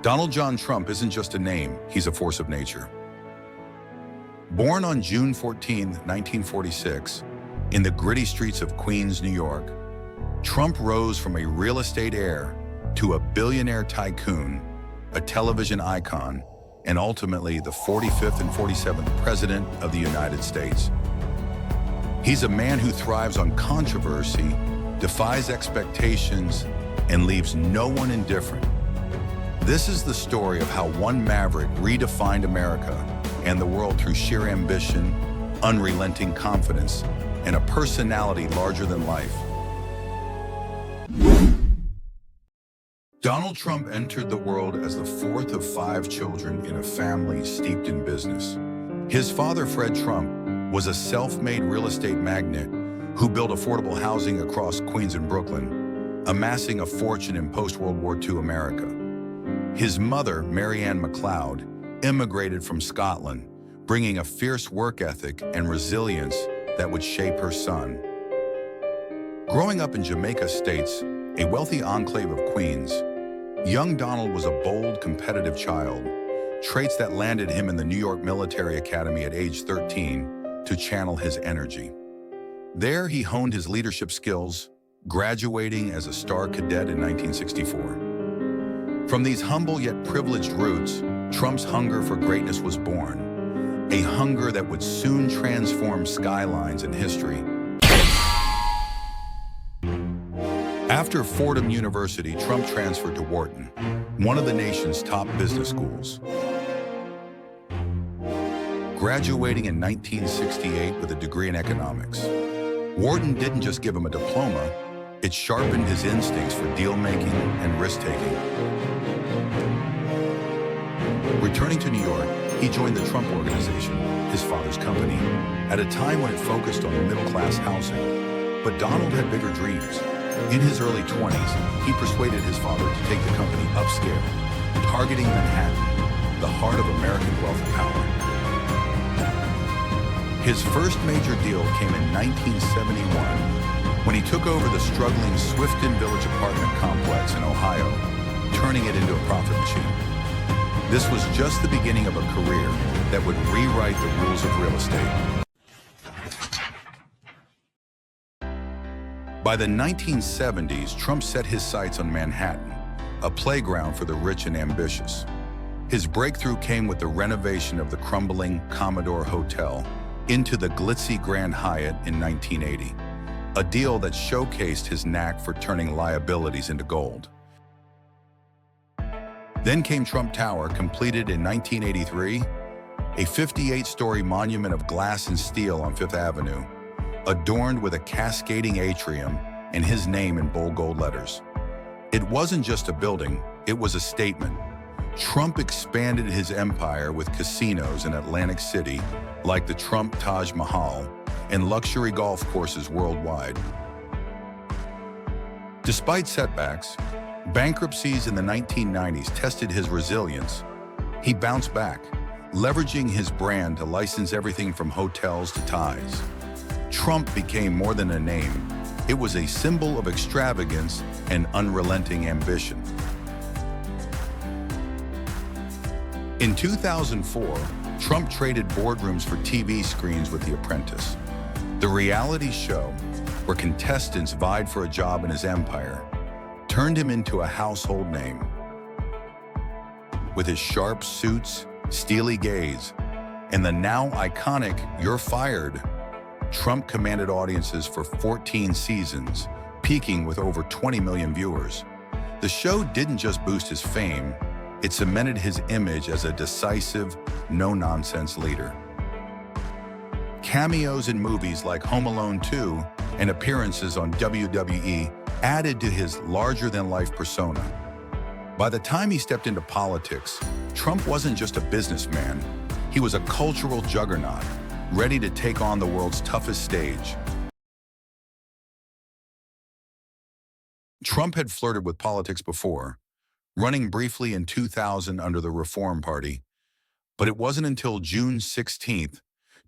Donald John Trump isn't just a name, he's a force of nature. Born on June 14, 1946, in the gritty streets of Queens, New York, Trump rose from a real estate heir to a billionaire tycoon, a television icon, and ultimately the 45th and 47th President of the United States. He's a man who thrives on controversy, defies expectations, and leaves no one indifferent. This is the story of how one Maverick redefined America and the world through sheer ambition, unrelenting confidence, and a personality larger than life. Donald Trump entered the world as the fourth of 5 children in a family steeped in business. His father, Fred Trump, was a self-made real estate magnate who built affordable housing across Queens and Brooklyn, amassing a fortune in post-World War II America. His mother, Mary Ann McLeod, immigrated from Scotland, bringing a fierce work ethic and resilience that would shape her son. Growing up in Jamaica Estates, a wealthy enclave of Queens, young Donald was a bold, competitive child, traits that landed him in the New York Military Academy at age 13 to channel his energy. There, he honed his leadership skills, graduating as a star cadet in 1964. From these humble yet privileged roots, Trump's hunger for greatness was born, a hunger that would soon transform skylines in history. After Fordham University, Trump transferred to Wharton, one of the nation's top business schools. Graduating in 1968 with a degree in economics, Wharton didn't just give him a diploma, it sharpened his instincts for deal-making and risk-taking. Returning to New York, he joined the Trump Organization, his father's company, at a time when it focused on middle-class housing. But Donald had bigger dreams. In his early 20s, he persuaded his father to take the company upscale, targeting Manhattan, the heart of American wealth and power. His first major deal came in 1971, when he took over the struggling Swifton Village apartment complex in Ohio, turning it into a profit machine. This was just the beginning of a career that would rewrite the rules of real estate. By the 1970s, Trump set his sights on Manhattan, a playground for the rich and ambitious. His breakthrough came with the renovation of the crumbling Commodore Hotel into the glitzy Grand Hyatt in 1980, a deal that showcased his knack for turning liabilities into gold. Then came Trump Tower, completed in 1983, a 58-story monument of glass and steel on Fifth Avenue, adorned with a cascading atrium and his name in bold gold letters. It wasn't just a building, it was a statement. Trump expanded his empire with casinos in Atlantic City, like the Trump Taj Mahal, and luxury golf courses worldwide. Despite setbacks, bankruptcies in the 1990s tested his resilience. He bounced back, leveraging his brand to license everything from hotels to ties. Trump became more than a name. It was a symbol of extravagance and unrelenting ambition. In 2004, Trump traded boardrooms for TV screens with The Apprentice, the reality show where contestants vied for a job in his empire, turned him into a household name. With his sharp suits, steely gaze, and the now iconic "You're fired," Trump commanded audiences for 14 seasons, peaking with over 20 million viewers. The show didn't just boost his fame, it cemented his image as a decisive, no-nonsense leader. Cameos in movies like Home Alone 2 and appearances on WWE added to his larger-than-life persona. By the time he stepped into politics, Trump wasn't just a businessman, he was a cultural juggernaut, ready to take on the world's toughest stage. Trump had flirted with politics before, running briefly in 2000 under the Reform Party, but it wasn't until June 16th,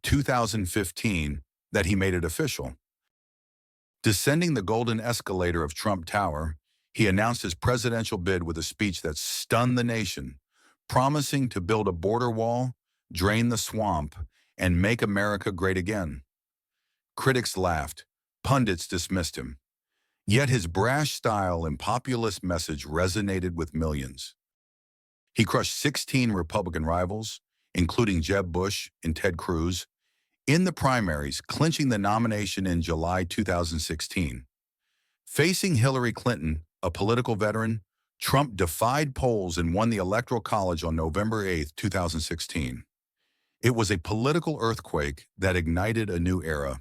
2015, that he made it official. Descending the golden escalator of Trump Tower, he announced his presidential bid with a speech that stunned the nation, promising to build a border wall, drain the swamp, and make America great again. Critics laughed, pundits dismissed him. Yet his brash style and populist message resonated with millions. He crushed 16 Republican rivals, including Jeb Bush and Ted Cruz, in the primaries, clinching the nomination in July 2016. Facing Hillary Clinton, a political veteran, Trump defied polls and won the Electoral College on November 8, 2016. It was a political earthquake that ignited a new era.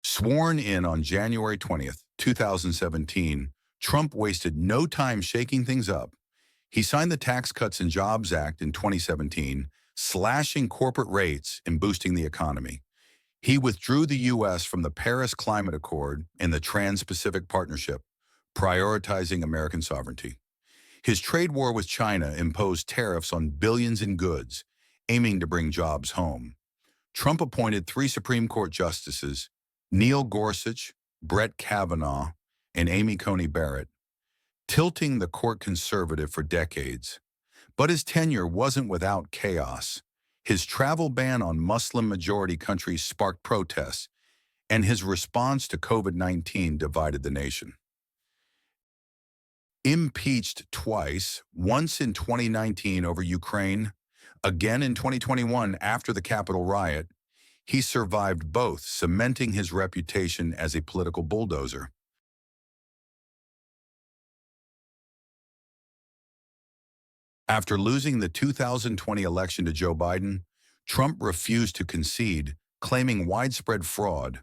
Sworn in on January 20th, 2017, Trump wasted no time shaking things up. He signed the Tax Cuts and Jobs Act in 2017, slashing corporate rates and boosting the economy. He withdrew the U.S. from the Paris Climate Accord and the Trans-Pacific Partnership, prioritizing American sovereignty. His trade war with China imposed tariffs on billions in goods, aiming to bring jobs home. Trump appointed 3 Supreme Court justices, Neil Gorsuch, Brett Kavanaugh, and Amy Coney Barrett, tilting the court conservative for decades. But his tenure wasn't without chaos. His travel ban on Muslim-majority countries sparked protests, and his response to COVID-19 divided the nation. Impeached twice, once in 2019 over Ukraine, again in 2021 after the Capitol riot, he survived both, cementing his reputation as a political bulldozer. After losing the 2020 election to Joe Biden, Trump refused to concede, claiming widespread fraud,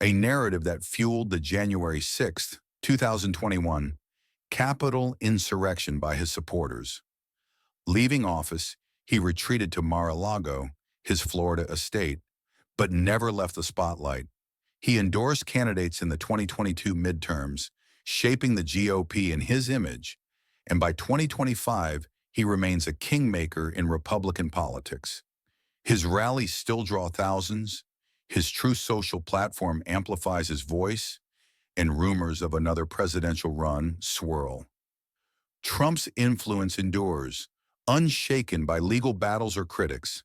a narrative that fueled the January 6, 2021, Capitol insurrection by his supporters. Leaving office, he retreated to Mar-a-Lago, his Florida estate, but never left the spotlight. He endorsed candidates in the 2022 midterms, shaping the GOP in his image, and by 2025, he remains a kingmaker in Republican politics. His rallies still draw thousands, his true social platform amplifies his voice, and rumors of another presidential run swirl. Trump's influence endures, unshaken by legal battles or critics.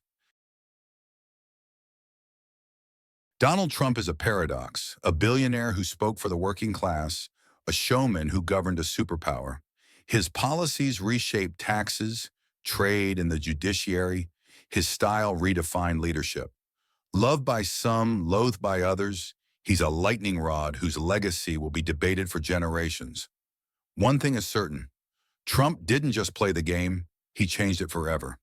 Donald Trump is a paradox, a billionaire who spoke for the working class, a showman who governed a superpower. His policies reshaped taxes, trade, and the judiciary. His style redefined leadership. Loved by some, loathed by others, he's a lightning rod whose legacy will be debated for generations. One thing is certain, Trump didn't just play the game, he changed it forever.